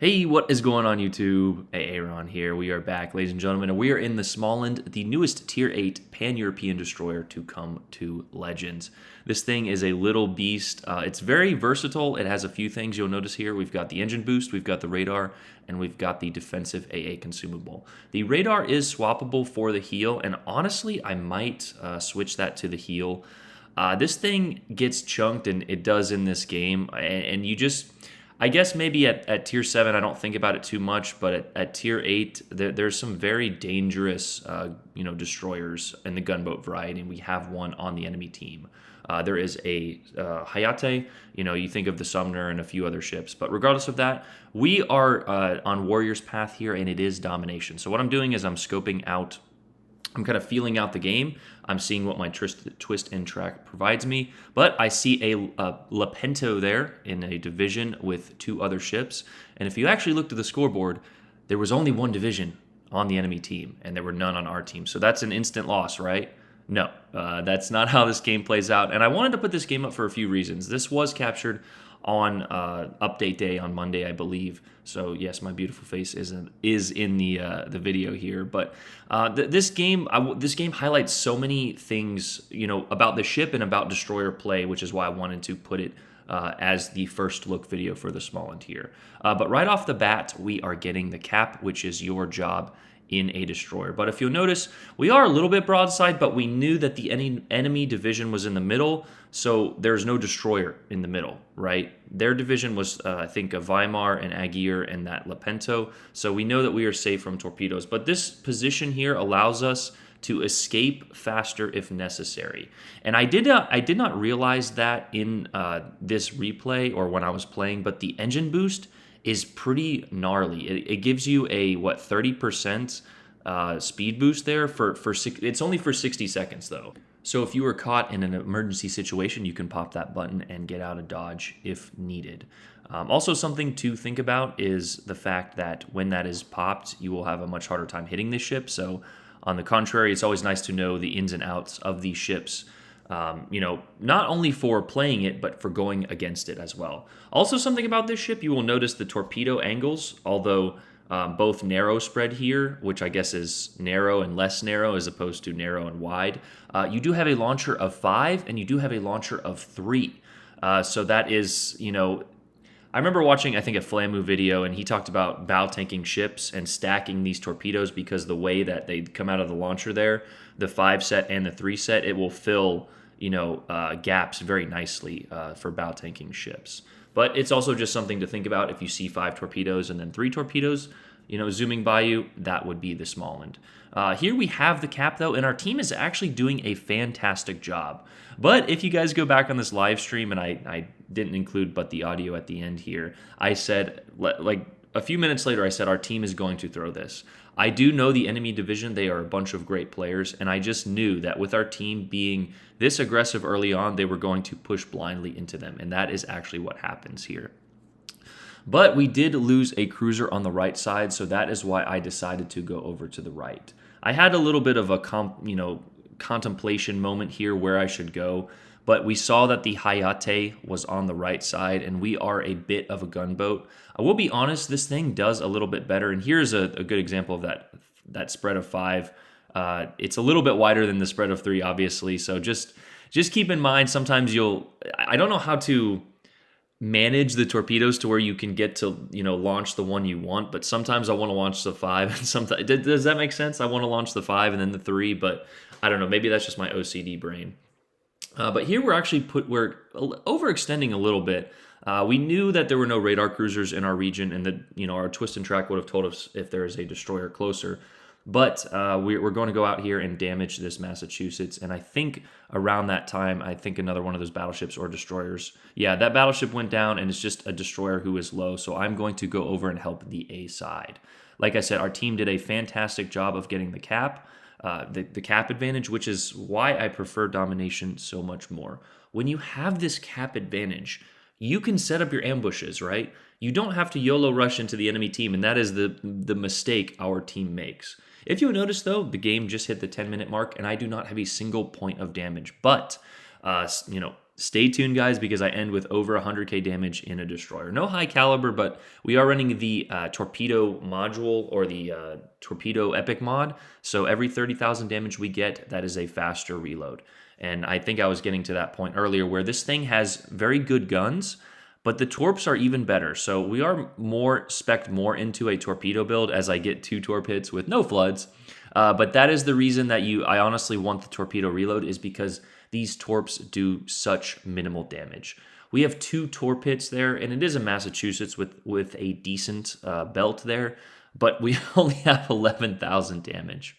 Hey, what is going on YouTube? Hey, Aaron here. We are back, ladies and gentlemen, and we are in the Småland, the newest Tier 8 Pan-European destroyer to come to Legends. This thing is a little beast. It's very versatile. It has a few things you'll notice here. We've got the engine boost, we've got the radar, and we've got the defensive AA consumable. The radar is swappable for the heal, and honestly, I might switch that to the heal. This thing gets chunked, and it does in this game, and you just... I guess maybe at Tier 7, I don't think about it too much, but at Tier 8, there's some very dangerous, destroyers in the gunboat variety, and we have one on the enemy team. There is a Hayate, you think of the Sumner and a few other ships, but regardless of that, we are on Warrior's Path here, and it is domination. So what I'm doing is I'm scoping out, I'm kind of feeling out the game. I'm seeing what my twist and track provides me. But I see a Lepento there in a division with two other ships. And if you actually look to the scoreboard, there was only one division on the enemy team, and there were none on our team. So that's an instant loss, right? No, that's not how this game plays out. And I wanted to put this game up for a few reasons. This was captured on update day on Monday, I believe. So yes, my beautiful face is in the video here. But this game highlights so many things, about the ship and about destroyer play, which is why I wanted to put it as the first look video for the Småland here. But right off the bat, we are getting the cap, which is your job in a destroyer. But if you'll notice, we are a little bit broadside, but we knew that the enemy division was in the middle, so there's no destroyer in the middle, right? Their division was, I think, a Weimar and Agir and that Lepento, so we know that we are safe from torpedoes. But this position here allows us to escape faster if necessary. And I did not realize that in this replay or when I was playing, but the engine boost is pretty gnarly. It gives you a 30% speed boost there it's only for 60 seconds though. So if you were caught in an emergency situation, you can pop that button and get out of dodge if needed. Also, something to think about is the fact that when that is popped, you will have a much harder time hitting this ship. So on the contrary, it's always nice to know the ins and outs of these ships. Not only for playing it, but for going against it as well. Also, something about this ship, you will notice the torpedo angles, although both narrow spread here, which I guess is narrow and less narrow as opposed to narrow and wide. You do have a launcher of 5, and you do have a launcher of 3. So that is, I remember watching, I think, a Flamu video, and he talked about bow tanking ships and stacking these torpedoes because the way that they come out of the launcher there, the 5 set and the 3 set, it will fill gaps very nicely for bow tanking ships. But it's also just something to think about. If you see 5 torpedoes and then 3 torpedoes, zooming by you, that would be the Småland. Here we have the cap, though, and our team is actually doing a fantastic job. But if you guys go back on this live stream, and I didn't include but the audio at the end here, I said, like a few minutes later, I said our team is going to throw this. I do know the enemy division, they are a bunch of great players, and I just knew that with our team being this aggressive early on, they were going to push blindly into them, and that is actually what happens here. But we did lose a cruiser on the right side, so that is why I decided to go over to the right. I had a little bit of a contemplation moment here where I should go, but we saw that the Hayate was on the right side, and we are a bit of a gunboat. I will be honest, this thing does a little bit better, and here's a good example of that spread of 5. It's a little bit wider than the spread of 3, obviously, so just keep in mind, sometimes I don't know how to manage the torpedoes to where you can get to, launch the one you want, but sometimes I want to launch the 5, and sometimes, does that make sense? I want to launch the 5 and then the 3, but I don't know, maybe that's just my OCD brain. But here we're overextending a little bit. We knew that there were no radar cruisers in our region, and that our twist and track would have told us if there is a destroyer closer. But we're going to go out here and damage this Massachusetts, and I think around that time, I think another one of those battleships or destroyers. Yeah, that battleship went down, and it's just a destroyer who is low, so I'm going to go over and help the A side. Like I said, our team did a fantastic job of getting the cap. The cap advantage, which is why I prefer domination so much more. When you have this cap advantage, you can set up your ambushes, right? You don't have to YOLO rush into the enemy team, and that is the mistake our team makes. If you'll notice, though, the game just hit the 10-minute mark, and I do not have a single point of damage. But, Stay tuned, guys, because I end with over 100k damage in a destroyer. No high caliber, but we are running the torpedo module, or the torpedo epic mod. So every 30,000 damage we get, that is a faster reload. And I think I was getting to that point earlier where this thing has very good guns, but the torps are even better. So we are spec'd more into a torpedo build as I get 2 torp hits with no floods. But that is the reason that I honestly want the torpedo reload, is because these torps do such minimal damage. We have 2 torp hits there, and it is a Massachusetts with a decent belt there, but we only have 11,000 damage.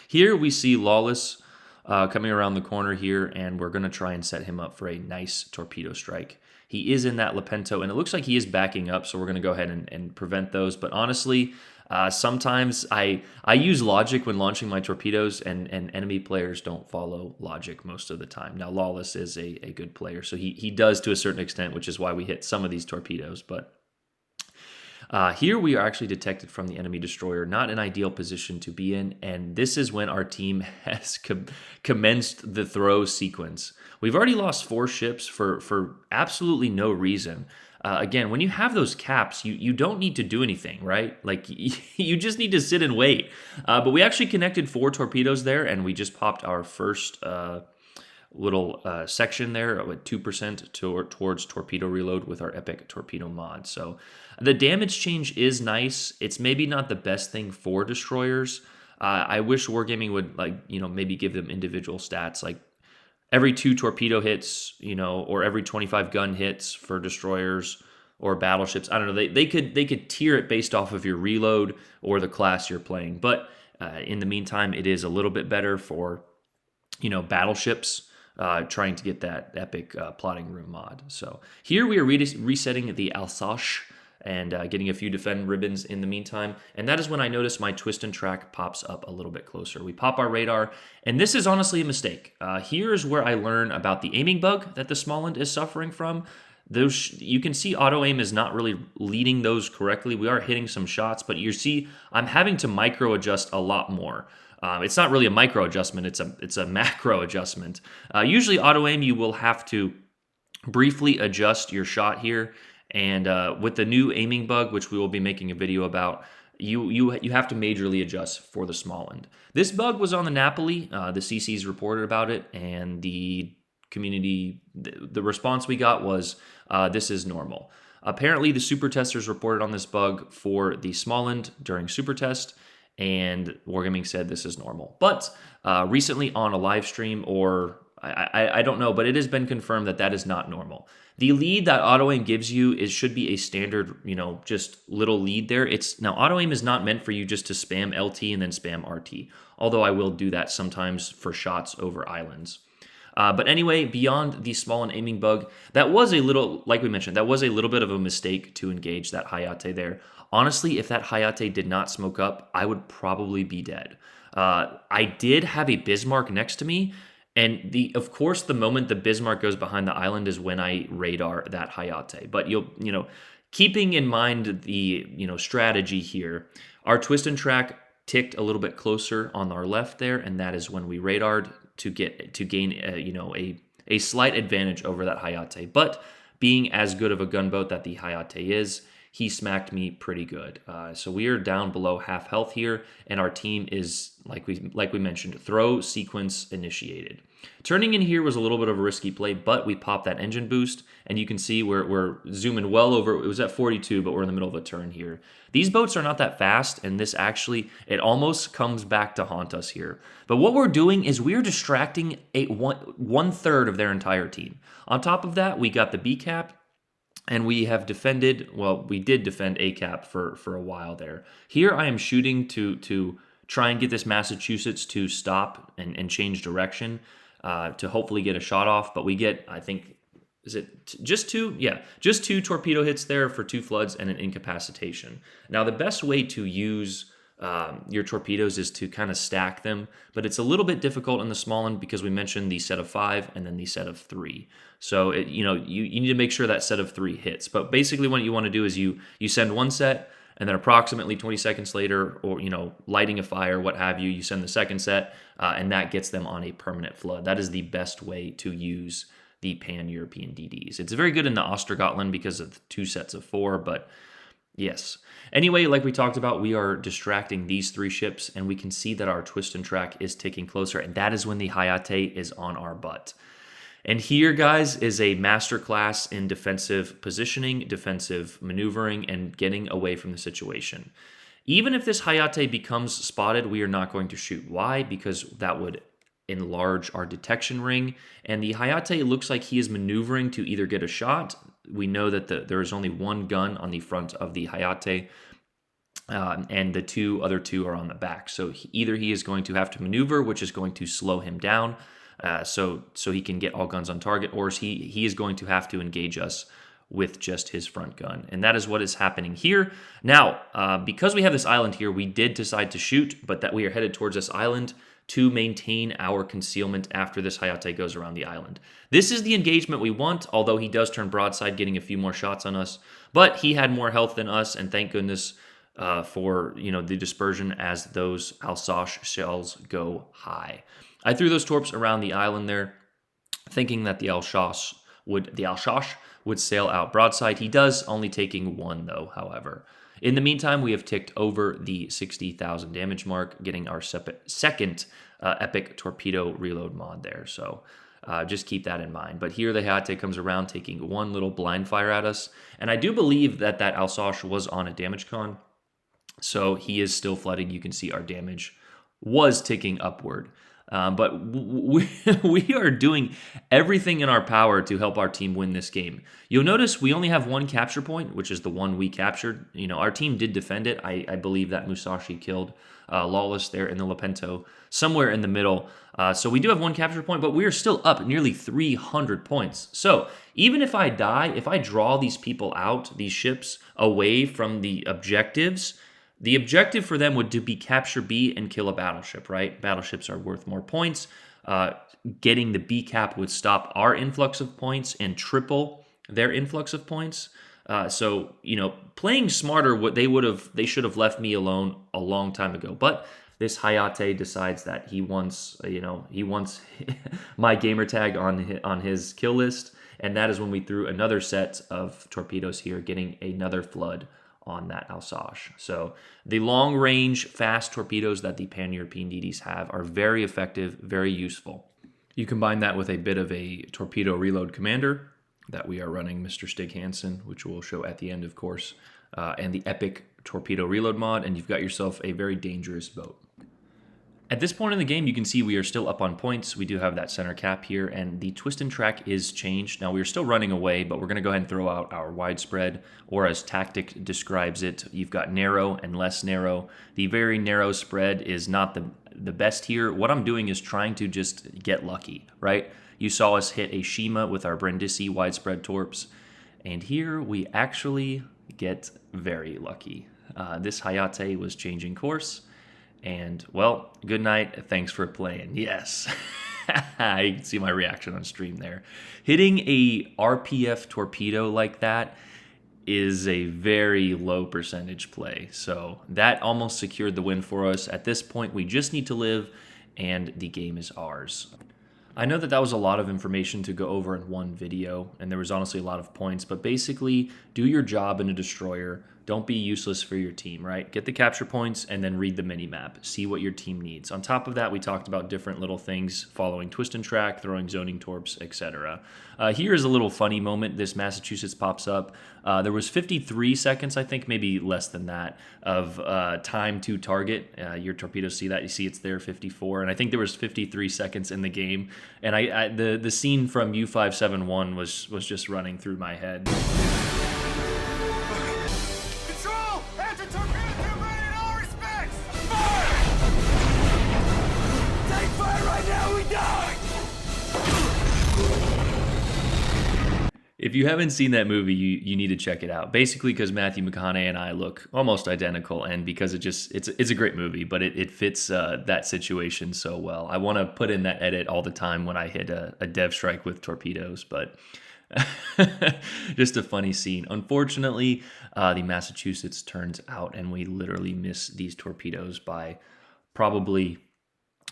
Here we see Lawless coming around the corner here, and we're going to try and set him up for a nice torpedo strike. He is in that Lepanto, and it looks like he is backing up, so we're going to go ahead and prevent those. But honestly, sometimes I use logic when launching my torpedoes, and enemy players don't follow logic most of the time. Now, Lawless is a good player, so he does to a certain extent, which is why we hit some of these torpedoes. But here we are actually detected from the enemy destroyer, not an ideal position to be in, and this is when our team has commenced the throw sequence. We've already lost 4 ships for absolutely no reason. Again, when you have those caps, you don't need to do anything, right? Like, you just need to sit and wait. But we actually connected 4 torpedoes there, and we just popped our first little section there with 2% towards torpedo reload with our epic torpedo mod. So the damage change is nice. It's maybe not the best thing for destroyers. I wish Wargaming would, maybe give them individual stats, like every 2 torpedo hits, or every 25 gun hits for destroyers or battleships. I don't know. They could tier it based off of your reload or the class you're playing. But in the meantime, it is a little bit better for battleships. Trying to get that epic plotting room mod. So here we are resetting the Alsace and getting a few defend ribbons in the meantime. And that is when I notice my twist and track pops up a little bit closer. We pop our radar, and this is honestly a mistake. Here's where I learn about the aiming bug that the Småland is suffering from. You can see auto aim is not really leading those correctly. We are hitting some shots, but you see I'm having to micro adjust a lot more. It's not really a micro adjustment, it's a macro adjustment. Usually auto aim, you will have to briefly adjust your shot here, and with the new aiming bug, which we will be making a video about, you have to majorly adjust for the Småland. This bug was on the Napoli. The CCs reported about it, and the community, the response we got was, this is normal. Apparently, the super testers reported on this bug for the Småland during super test, and Wargaming said this is normal. But recently on a live stream, or I don't know, but it has been confirmed that is not normal. The lead that auto aim gives you should be a standard, just little lead there. Now auto aim is not meant for you just to spam LT and then spam RT, although I will do that sometimes for shots over islands. But anyway, beyond the Småland aiming bug, that was a little, like we mentioned, that was a little bit of a mistake to engage that Hayate there. Honestly, if that Hayate did not smoke up, I would probably be dead. I did have a Bismarck next to me, and of course, the moment the Bismarck goes behind the island is when I radar that Hayate. But keeping in mind the strategy here, our twist and track ticked a little bit closer on our left there, and that is when we radared to gain a slight advantage over that Hayate. But being as good of a gunboat that the Hayate is, he smacked me pretty good. So we are down below half health here, and our team is, like we mentioned, throw sequence initiated. Turning in here was a little bit of a risky play, but we popped that engine boost, and you can see we're zooming well over. It was at 42, but we're in the middle of a turn here. These boats are not that fast, and this actually, it almost comes back to haunt us here. But what we're doing is we're distracting one third of their entire team. On top of that, we got the B cap, and we have defended, well, we did defend A cap for a while there. Here I am shooting to try and get this Massachusetts to stop and change direction to hopefully get a shot off. But we get, I think, is it just 2? Yeah, just 2 torpedo hits there for 2 floods and an incapacitation. Now, the best way to use your torpedoes is to kind of stack them, but it's a little bit difficult in the Småland because we mentioned the set of 5 and then the set of 3. So you need to make sure that set of 3 hits. But basically, what you want to do is you send one set, and then approximately 20 seconds later, or lighting a fire, what have you, you send the second set, and that gets them on a permanent flood. That is the best way to use the Pan-European DDs. It's very good in the Ostergotland because of the 2 sets of 4, but yes. Anyway, like we talked about, we are distracting these 3 ships, and we can see that our twist and track is ticking closer, and that is when the Hayate is on our butt. And here, guys, is a masterclass in defensive positioning, defensive maneuvering, and getting away from the situation. Even if this Hayate becomes spotted, we are not going to shoot. Why? Because that would enlarge our detection ring. And the Hayate looks like he is maneuvering to either get a shot. We know that there is only 1 gun on the front of the Hayate, and the other two are on the back. So either he is going to have to maneuver, which is going to slow him down, so he can get all guns on target, or he is going to have to engage us with just his front gun. And that is what is happening here. Now, because we have this island here, we did decide to shoot, but that we are headed towards this island to maintain our concealment after this Hayate goes around the island. This is the engagement we want, although he does turn broadside, getting a few more shots on us. But he had more health than us, and thank goodness for the dispersion as those Alsace shells go high. I threw those torps around the island there, thinking that the Alsace would sail out broadside. He does, only taking 1 though, however. In the meantime, we have ticked over the 60,000 damage mark, getting our second epic torpedo reload mod there. So just keep that in mind. But here the Hayate comes around, taking 1 little blind fire at us. And I do believe that Alsace was on a damage con. So he is still flooding. You can see our damage was ticking upward. But we are doing everything in our power to help our team win this game. You'll notice we only have 1 capture point, which is the one we captured. Our team did defend it. I believe that Musashi killed Lawless there in the Lepento, somewhere in the middle. So we do have 1 capture point, but we are still up nearly 300 points. So even if I die, if I draw these people out, these ships, away from the objectives, the objective for them would be capture B and kill a battleship, right? Battleships are worth more points. Getting the B cap would stop our influx of points and triple their influx of points. So playing smarter, they should have left me alone a long time ago. But this Hayate decides that he wants my gamer tag on his kill list, and that is when we threw another set of torpedoes here, getting another flood on that Alsace. So the long-range, fast torpedoes that the Pan-European DDs have are very effective, very useful. You combine that with a bit of a torpedo reload commander that we are running, Mr. Stig Hansen, which we'll show at the end, of course, and the epic torpedo reload mod, and you've got yourself a very dangerous boat. At this point in the game, you can see we are still up on points. We do have that center cap here, and the twist and track is changed. Now, we are still running away, but we're going to go ahead and throw out our widespread, or as Tactic describes it, you've got narrow and less narrow. The very narrow spread is not the best here. What I'm doing is trying to just get lucky, right? You saw us hit a Shima with our Brindisi widespread torps, and here we actually get very lucky. This Hayate was changing course. And, well, good night. Thanks for playing. Yes. You can see my reaction on stream there. Hitting a RPF torpedo like that is a very low percentage play. So that almost secured the win for us. At this point, we just need to live, and the game is ours. I know that was a lot of information to go over in one video, and there was honestly a lot of points, but basically, do your job in a destroyer. Don't be useless for your team, right? Get the capture points and then read the mini-map. See what your team needs. On top of that, we talked about different little things, following twist and track, throwing zoning torps, etc. Here is a little funny moment. This Massachusetts pops up. There was 53 seconds, I think, maybe less than that, of time to target. Your torpedoes see that. You see it's there, 54. And I think there was 53 seconds in the game. And the scene from U571 was just running through my head. If you haven't seen that movie, you need to check it out. Basically, because Matthew McConaughey and I look almost identical, and because it's a great movie, but it fits that situation so well. I want to put in that edit all the time when I hit a dev strike with torpedoes, but just a funny scene. Unfortunately, the Massachusetts turns out, and we literally miss these torpedoes by probably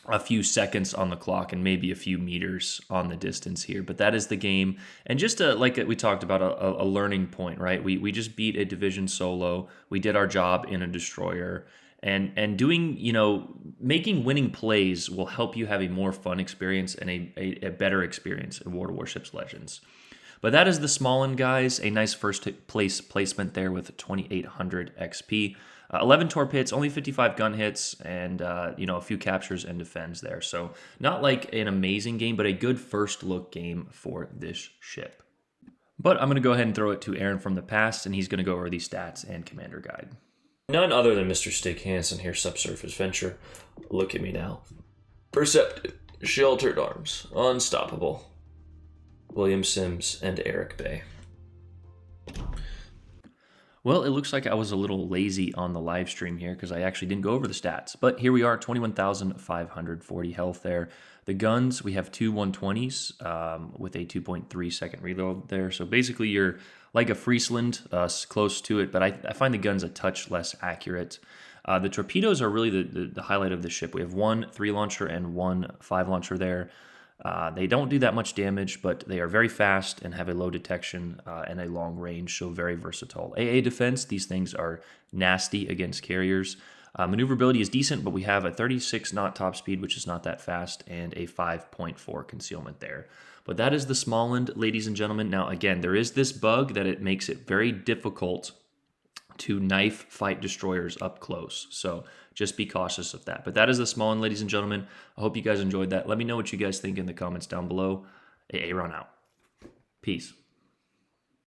a few seconds on the clock and maybe a few meters on the distance here. But that is the game. And just like we talked about, a learning point, right? We just beat a division solo. We did our job in a destroyer. And doing, making winning plays will help you have a more fun experience and a better experience in World of Warships Legends. But that is the Småland, guys. A nice first place placement there with 2,800 XP. 11 torpedoes, only 55 gun hits, and a few captures and defends there. So not like an amazing game, but a good first look game for this ship. But I'm going to go ahead and throw it to Aaron from the past, and he's going to go over the stats and commander guide. None other than Mr. Stig Hansen here, Subsurface Venture. Look at me now. Perceptive, Sheltered Arms, Unstoppable, William Sims, and Eric Bay. Well, it looks like I was a little lazy on the live stream here because I actually didn't go over the stats. But here we are, 21,540 health there. The guns, we have two 120s with a 2.3 second reload there. So basically you're like a Friesland, close to it, but I find the guns a touch less accurate. The torpedoes are really the highlight of the ship. We have one 3-launcher and one 5-launcher there. They don't do that much damage, but they are very fast and have a low detection and a long range, so very versatile. AA defense, these things are nasty against carriers. Maneuverability is decent, but we have a 36 knot top speed, which is not that fast, and a 5.4 concealment there. But that is the Småland, ladies and gentlemen. Now, again, there is this bug that it makes it very difficult to knife fight destroyers up close. So just be cautious of that. But that is the Småland, ladies and gentlemen. I hope you guys enjoyed that. Let me know what you guys think in the comments down below. Aaron out. Peace.